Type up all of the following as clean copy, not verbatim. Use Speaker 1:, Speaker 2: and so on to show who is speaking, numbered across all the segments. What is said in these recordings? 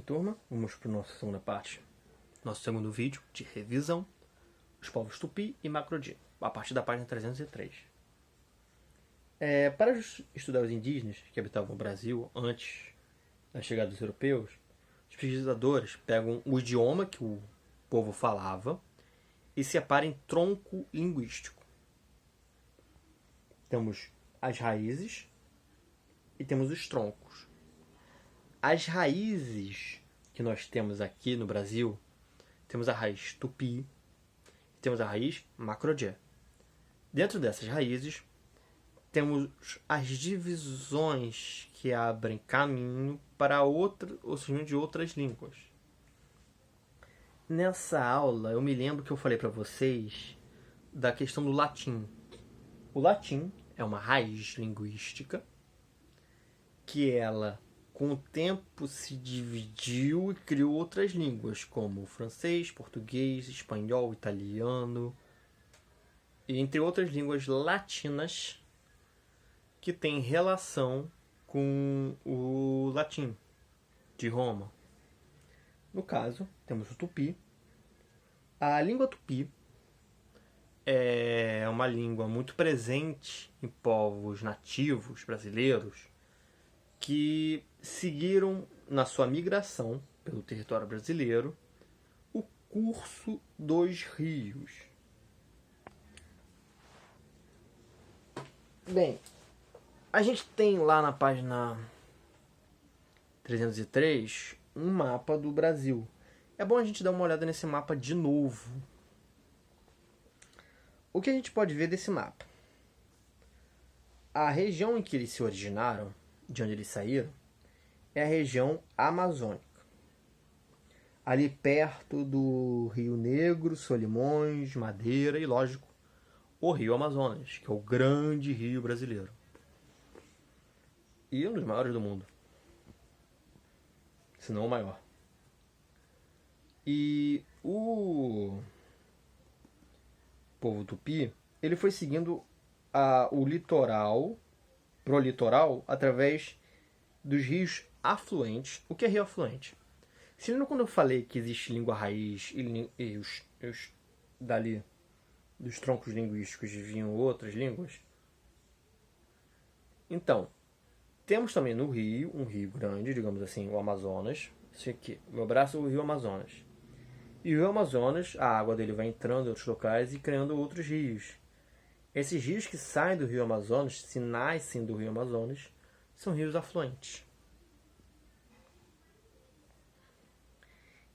Speaker 1: turma, vamos para a nossa segunda parte, nosso segundo vídeo de revisão, os povos Tupi e Macro-D, a partir da página 303. Para estudar os indígenas que habitavam o Brasil antes da chegada dos europeus, os pesquisadores pegam o idioma que o povo falava e separam em tronco linguístico. Temos as raízes e temos os troncos. As raízes que nós temos aqui no Brasil, temos a raiz Tupi e temos a raiz Macro-D. Dentro dessas raízes, temos as divisões que abrem caminho para o surgimento de outras línguas. Nessa aula, eu me lembro que eu falei para vocês da questão do latim. O latim é uma raiz linguística que ela, com o tempo, se dividiu e criou outras línguas, como francês, português, espanhol, italiano, e entre outras línguas latinas que têm relação com o latim de Roma. No caso, temos o Tupi. A língua Tupi é uma língua muito presente em povos nativos brasileiros que seguiram na sua migração pelo território brasileiro o curso dos rios. Bem, a gente tem lá na página 303 um mapa do Brasil. É bom a gente dar uma olhada nesse mapa de novo. O que a gente pode ver desse mapa? A região em que eles se originaram, de onde eles saíram, é a região amazônica. Ali perto do Rio Negro, Solimões, Madeira e, lógico, o Rio Amazonas, que é o grande rio brasileiro. E um dos maiores do mundo. Se não o maior. E o povo Tupi, ele foi seguindo o litoral, pro litoral, através dos rios afluentes. O que é rio afluente? Se lembra quando eu falei que existe língua raiz e os dali, dos troncos linguísticos, vinham outras línguas? Então, temos também no rio, um rio grande, digamos assim, o Amazonas. Esse aqui, meu braço é o rio Amazonas. E o rio Amazonas, a água dele vai entrando em outros locais e criando outros rios. Esses rios que saem do rio Amazonas, se nascem do rio Amazonas, são rios afluentes.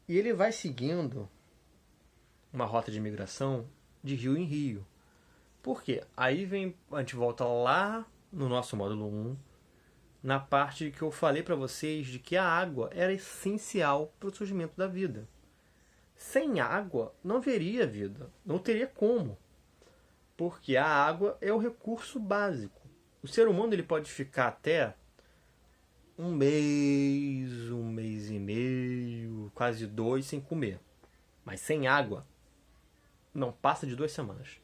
Speaker 1: E ele vai seguindo uma rota de migração de rio em rio. Por quê? Aí a gente volta lá no nosso módulo 1, na parte que eu falei para vocês de que a água era essencial para o surgimento da vida. Sem água não haveria vida, não teria como. Porque a água é o recurso básico. O ser humano ele pode ficar até um mês e meio, quase 2 sem comer. Mas sem água, não passa de 2 semanas.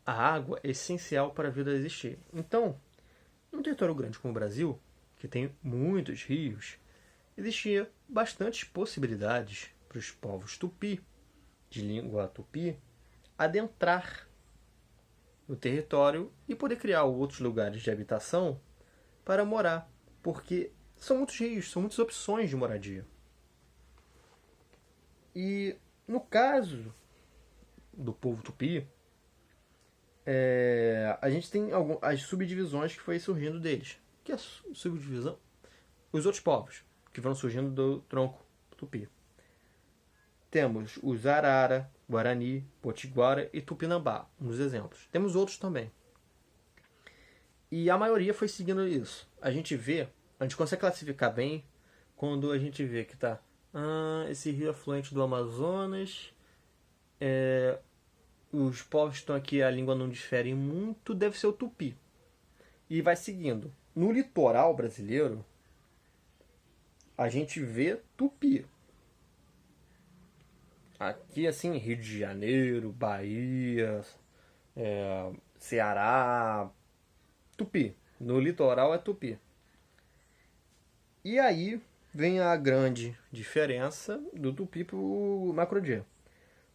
Speaker 1: A água é essencial para a vida existir. Então, num território grande como o Brasil, que tem muitos rios, existia bastantes possibilidades para os povos tupi, de língua tupi, adentrar no território e poder criar outros lugares de habitação para morar, porque são muitos rios, são muitas opções de moradia. E no caso do povo tupi, a gente tem as subdivisões que foi surgindo deles. O que é subdivisão? Os outros povos que vão surgindo do tronco tupi. Temos os Arara, Guarani, Potiguara e Tupinambá, nos exemplos. Temos outros também. E a maioria foi seguindo isso. A gente consegue classificar bem quando a gente vê que tá esse rio afluente do Amazonas, os povos que estão aqui, a língua não difere muito, deve ser o tupi. E vai seguindo. No litoral brasileiro, a gente vê tupi. Aqui, assim, Rio de Janeiro, Bahia, Ceará, tupi. No litoral é tupi. E aí, vem a grande diferença do Tupi para o Macro-D.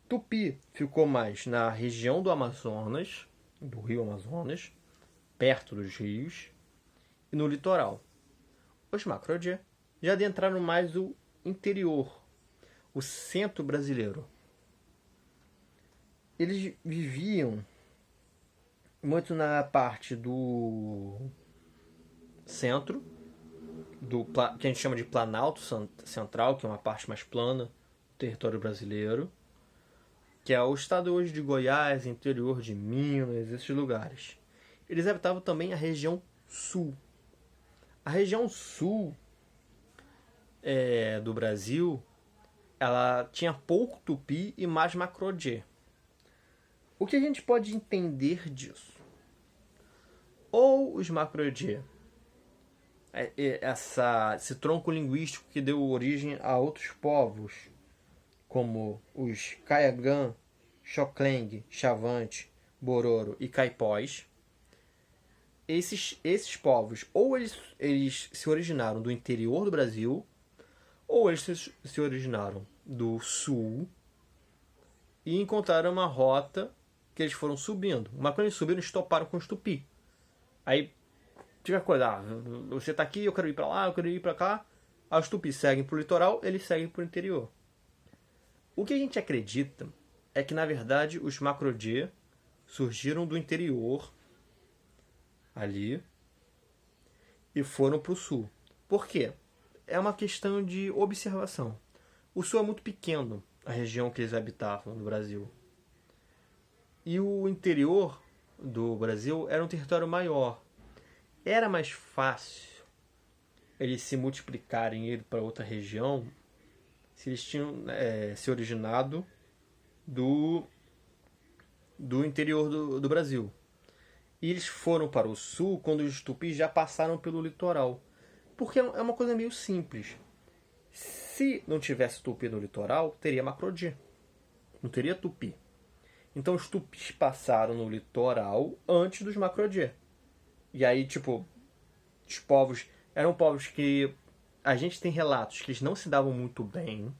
Speaker 1: Tupi ficou mais na região do Amazonas, do rio Amazonas, perto dos rios, e no litoral. Os Macro-D já adentraram mais o interior, o centro brasileiro. Eles viviam muito na parte do centro, que a gente chama de Planalto Central, que é uma parte mais plana do território brasileiro, que é o estado hoje de Goiás, interior de Minas, esses lugares. Eles habitavam também a região sul. A região sul do Brasil, ela tinha pouco tupi e mais macro-D. O que a gente pode entender disso? Ou os macro-D, esse tronco linguístico que deu origem a outros povos, como os Caiagã, Xocleng, Xavante, Bororo e Caipós. Esses povos, ou eles se originaram do interior do Brasil, ou eles se originaram do sul e encontraram uma rota que eles foram subindo. Mas quando eles subiram, eles toparam com os tupi. Aí, fica a coisa, você tá aqui, eu quero ir pra lá, eu quero ir pra cá. Aí os tupi seguem pro litoral, eles seguem pro interior. O que a gente acredita é que, na verdade, os macro-D surgiram do interior ali e foram para o sul. Por quê? É uma questão de observação. O sul é muito pequeno, a região que eles habitavam no Brasil. E o interior do Brasil era um território maior. Era mais fácil eles se multiplicarem e ir para outra região se eles tinham se originado do interior do Brasil. E eles foram para o sul quando os tupis já passaram pelo litoral. Porque é uma coisa meio simples. Se não tivesse tupi no litoral, teria macro-D. Não teria tupi. Então os tupis passaram no litoral antes dos macro-D. E aí, tipo, os povos eram povos que a gente tem relatos que eles não se davam muito bem.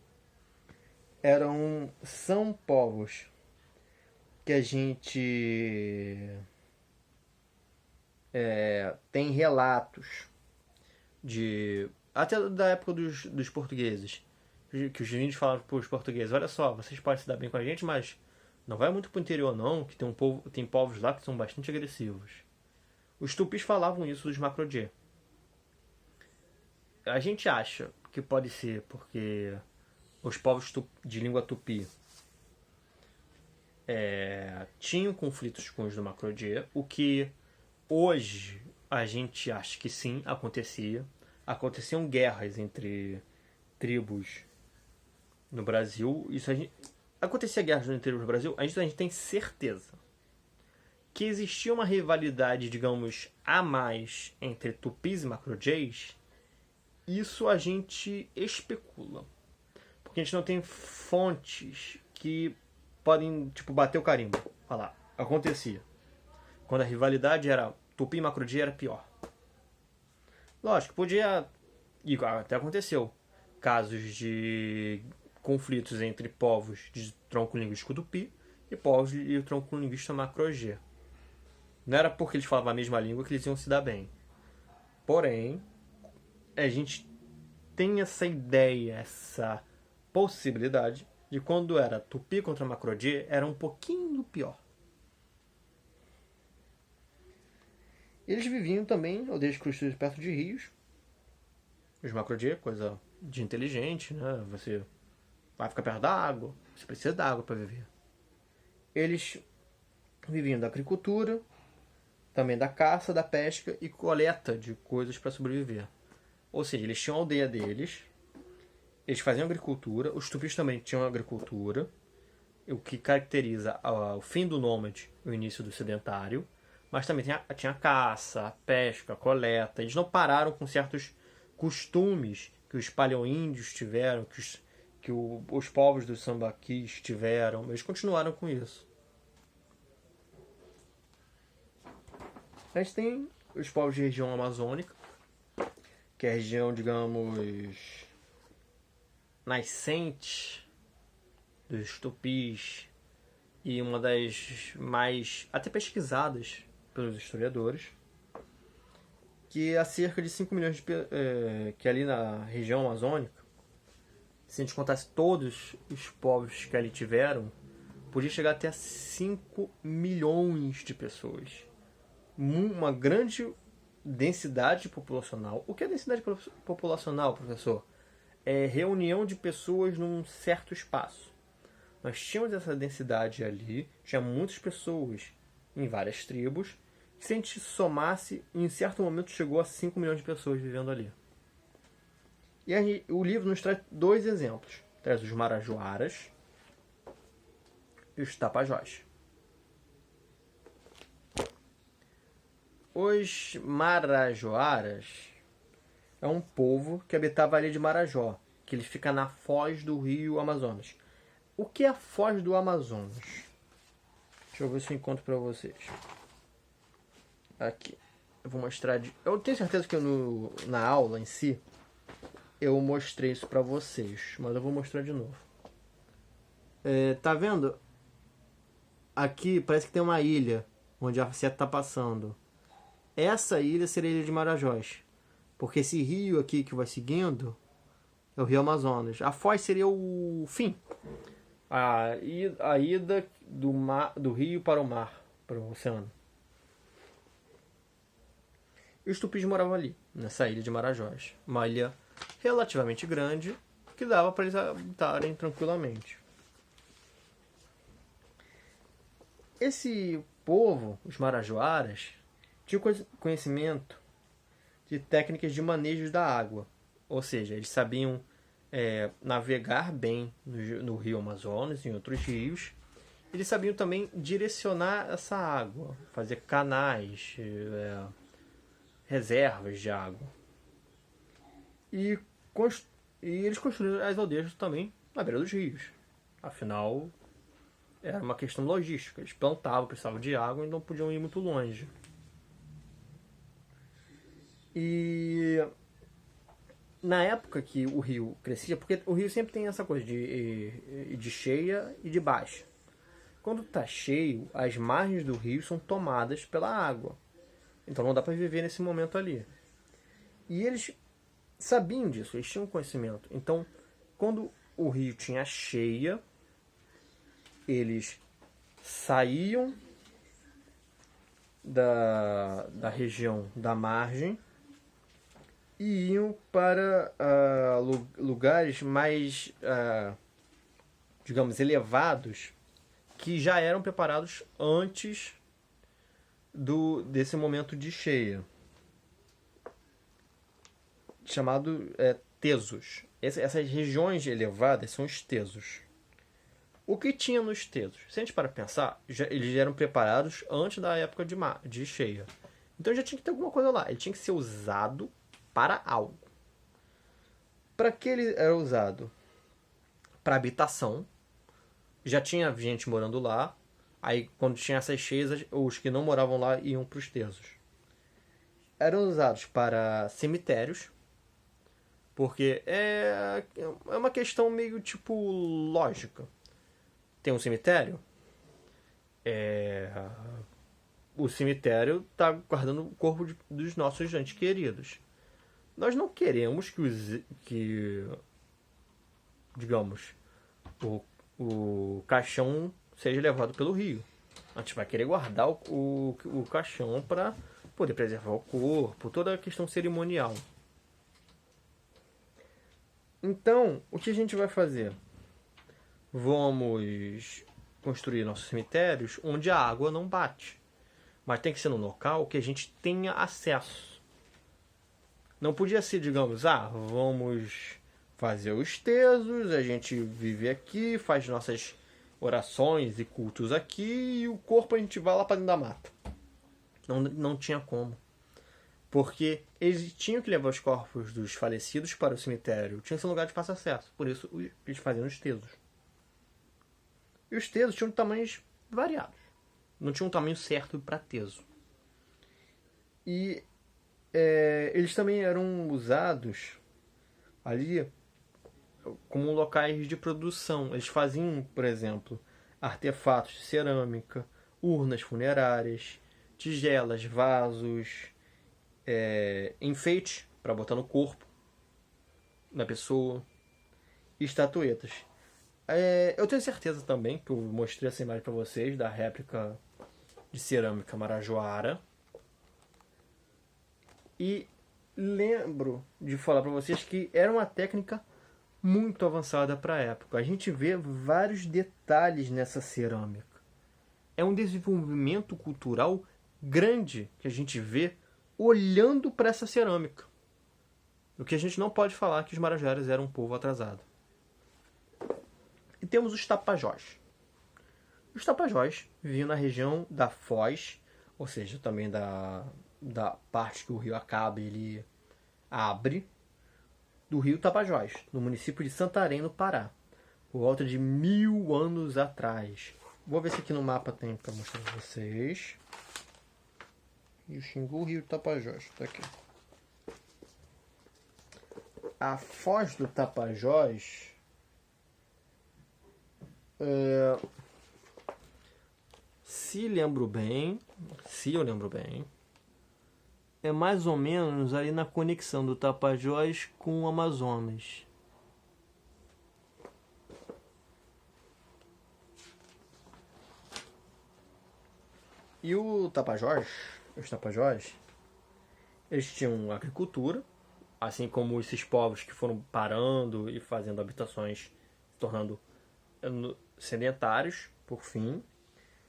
Speaker 1: São povos que a gente tem relatos até da época dos portugueses, que os índios falavam para os portugueses: olha só, vocês podem se dar bem com a gente, mas não vai muito para o interior não, que tem povos lá que são bastante agressivos. Os tupis falavam isso dos macro-D. A gente acha que pode ser porque os povos de língua tupi tinham conflitos com os do macro-D, o que hoje a gente acha que sim, acontecia. Aconteciam guerras entre tribos no Brasil. Acontecia guerras entre tribos no Brasil, a gente tem certeza que existia uma rivalidade, digamos, a mais entre tupis e macro-Ds. Isso a gente especula. Porque a gente não tem fontes que podem, tipo, bater o carimbo. Falar, acontecia. Quando a rivalidade era tupi e macro-D, era pior. Lógico, podia, e até aconteceu, casos de conflitos entre povos de tronco linguístico tupi e povos de tronco linguístico macro-G. Não era porque eles falavam a mesma língua que eles iam se dar bem. Porém, a gente tem essa ideia, essa possibilidade de quando era tupi contra macro-D, era um pouquinho pior. Eles viviam também aldeias construídas perto de rios. Os macro-D, coisa de inteligente, né? Você vai ficar perto da água, você precisa da água para viver. Eles viviam da agricultura, também da caça, da pesca e coleta de coisas para sobreviver. Ou seja, eles tinham a aldeia deles, eles faziam agricultura, os tupis também tinham agricultura, o que caracteriza o fim do nômade e o início do sedentário, mas também tinha a caça, a pesca, a coleta. Eles não pararam com certos costumes que os paleoíndios tiveram, que os povos dos sambaquis tiveram. Eles continuaram com isso. A gente tem os povos de região amazônica, que é a região, digamos, nascente dos tupis e uma das mais até pesquisadas pelos historiadores, que há cerca de 5 milhões que ali na região amazônica, se a gente contasse todos os povos que ali tiveram, podia chegar até a 5 milhões de pessoas. Uma grande densidade populacional. O que é densidade populacional, professor? É reunião de pessoas num certo espaço. Nós tínhamos essa densidade ali, tinha muitas pessoas em várias tribos, que se a gente somasse, em certo momento chegou a 5 milhões de pessoas vivendo ali. E o livro nos traz 2 exemplos. Traz os marajoaras e os tapajós. Os marajoaras é um povo que habitava a ilha de Marajó, que ele fica na foz do rio Amazonas. O que é a foz do Amazonas? Deixa eu ver se eu encontro para vocês. Aqui. Eu vou mostrar. Eu tenho certeza que na aula em si eu mostrei isso para vocês, mas eu vou mostrar de novo. Tá vendo? Aqui parece que tem uma ilha onde a seta está passando. Essa ilha seria a ilha de Marajós, porque esse rio aqui que vai seguindo é o rio Amazonas. A foz seria o fim, a ida do rio para o mar, para o oceano. E os tupis moravam ali, nessa ilha de Marajós, uma ilha relativamente grande que dava para eles habitarem tranquilamente. Esse povo, os marajoaras, tinha conhecimento de técnicas de manejo da água. Ou seja, eles sabiam navegar bem no rio Amazonas e em outros rios. Eles sabiam também direcionar essa água, fazer canais, reservas de água. E eles construíram as aldeias também na beira dos rios. Afinal, era uma questão logística. Eles plantavam, precisavam de água e não podiam ir muito longe. E na época que o rio crescia, porque o rio sempre tem essa coisa de cheia e de baixa. Quando está cheio, as margens do rio são tomadas pela água. Então não dá para viver nesse momento ali. E eles sabiam disso, eles tinham conhecimento. Então, quando o rio tinha cheia, eles saíam da região da margem e iam para lugares mais, digamos, elevados, que já eram preparados antes desse momento de cheia, chamado tesos. Essas regiões elevadas são os tesos. O que tinha nos tesos? Se a gente para pensar, eles eram preparados antes da época de cheia. Então já tinha que ter alguma coisa lá. Ele tinha que ser usado para algo. Para que ele era usado? Para habitação. Já tinha gente morando lá. Aí quando tinha essas cheias, os que não moravam lá iam para os tesos. Eram usados para cemitérios. Porque é uma questão meio tipo lógica. Tem um cemitério? O cemitério está guardando o corpo dos nossos entes queridos. Nós não queremos que digamos, o caixão seja levado pelo rio. A gente vai querer guardar o caixão para poder preservar o corpo, toda a questão cerimonial. Então, o que a gente vai fazer? Vamos construir nossos cemitérios onde a água não bate. Mas tem que ser num local que a gente tenha acesso. Não podia ser, digamos, vamos fazer os tesos, a gente vive aqui, faz nossas orações e cultos aqui e o corpo a gente vai lá para dentro da mata. Não tinha como. Porque eles tinham que levar os corpos dos falecidos para o cemitério. Tinha que ser um lugar de fácil acesso. Por isso eles faziam os tesos. E os tesos tinham tamanhos variados. Não tinha um tamanho certo para teso. E eles também eram usados ali como locais de produção. Eles faziam, por exemplo, artefatos de cerâmica, urnas funerárias, tigelas, vasos, enfeite para botar no corpo da pessoa, e estatuetas. Eu tenho certeza também que eu mostrei essa imagem para vocês da réplica de cerâmica marajoara. E lembro de falar para vocês que era uma técnica muito avançada para a época. A gente vê vários detalhes nessa cerâmica. É um desenvolvimento cultural grande que a gente vê olhando para essa cerâmica. O que a gente não pode falar que os marajoaras eram um povo atrasado. E temos os tapajós. Os tapajós viviam na região da Foz, ou seja, também da parte que o rio acaba, ele abre, do rio Tapajós, no município de Santarém, no Pará, por volta de 1000 anos atrás. Vou ver se aqui no mapa tem para mostrar para vocês. Rio Xingu, rio Tapajós, tá aqui. A Foz do Tapajós se eu lembro bem, é mais ou menos ali na conexão do Tapajós com o Amazonas. E os Tapajós, eles tinham agricultura, assim como esses povos que foram parando e fazendo habitações, se tornando sedentários, por fim.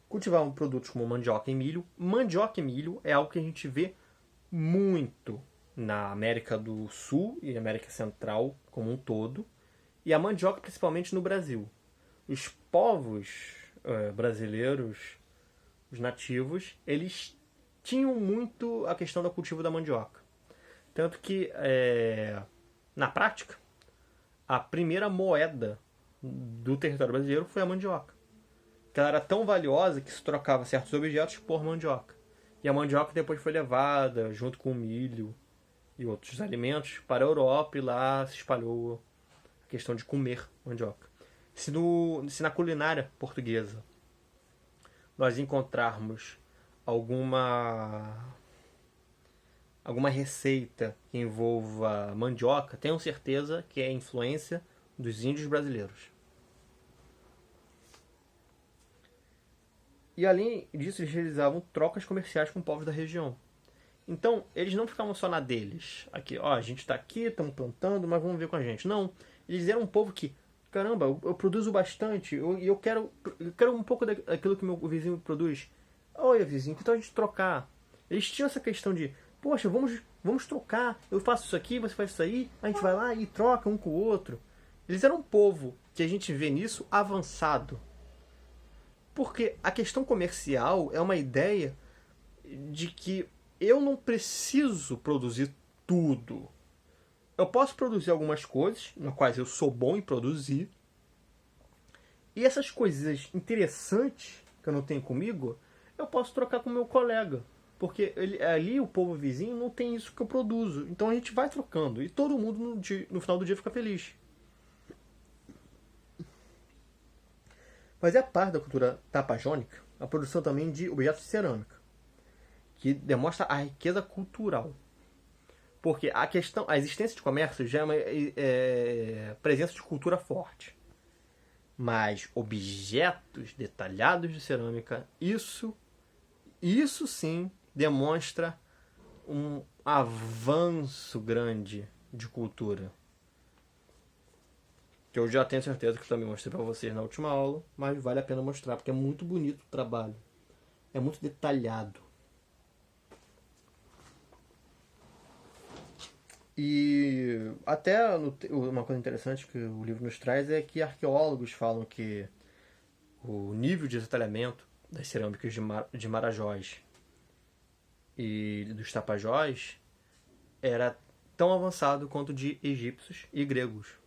Speaker 1: Cultivavam produtos como mandioca e milho. Mandioca e milho é algo que a gente vê muito na América do Sul e América Central como um todo. E a mandioca principalmente no Brasil. Os povos brasileiros, os nativos, eles tinham muito a questão do cultivo da mandioca. Tanto que, na prática, a primeira moeda do território brasileiro foi a mandioca. Que ela era tão valiosa que se trocava certos objetos por mandioca. E a mandioca depois foi levada, junto com o milho e outros alimentos, para a Europa, e lá se espalhou a questão de comer mandioca. Se na culinária portuguesa nós encontrarmos alguma receita que envolva mandioca, tenham certeza que é a influência dos índios brasileiros. E além disso, eles realizavam trocas comerciais com povos da região. Então, eles não ficavam só na deles. Aqui, a gente está aqui, estamos plantando, mas vamos ver com a gente. Não, eles eram um povo que, caramba, eu produzo bastante, e eu quero um pouco daquilo que meu vizinho produz. Oi, vizinho, que tal a gente trocar? Eles tinham essa questão de, poxa, vamos trocar, eu faço isso aqui, você faz isso aí, a gente vai lá e troca um com o outro. Eles eram um povo que a gente vê nisso avançado. Porque a questão comercial é uma ideia de que eu não preciso produzir tudo. Eu posso produzir algumas coisas, nas quais eu sou bom em produzir. E essas coisas interessantes que eu não tenho comigo, eu posso trocar com o meu colega. Porque ali o povo vizinho não tem isso que eu produzo. Então a gente vai trocando. E todo mundo no final do dia fica feliz. Mas é parte da cultura tapajônica a produção também de objetos de cerâmica, que demonstra a riqueza cultural. Porque a existência de comércio já é uma presença de cultura forte. Mas objetos detalhados de cerâmica, isso sim demonstra um avanço grande de cultura. Que eu já tenho certeza que eu também mostrei para vocês na última aula, mas vale a pena mostrar, porque é muito bonito o trabalho. É muito detalhado. E até uma coisa interessante que o livro nos traz é que arqueólogos falam que o nível de detalhamento das cerâmicas de Marajós e dos Tapajós era tão avançado quanto de egípcios e gregos.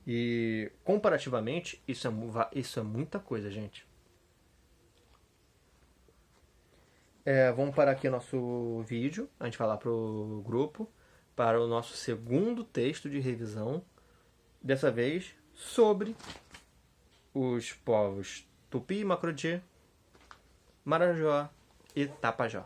Speaker 1: E comparativamente, isso é muita coisa, gente. Vamos parar aqui o nosso vídeo. A gente vai lá pro grupo para o nosso segundo texto de revisão, Dessa vez sobre os povos Tupi, Macro-Tchê, Marajó e Tapajós.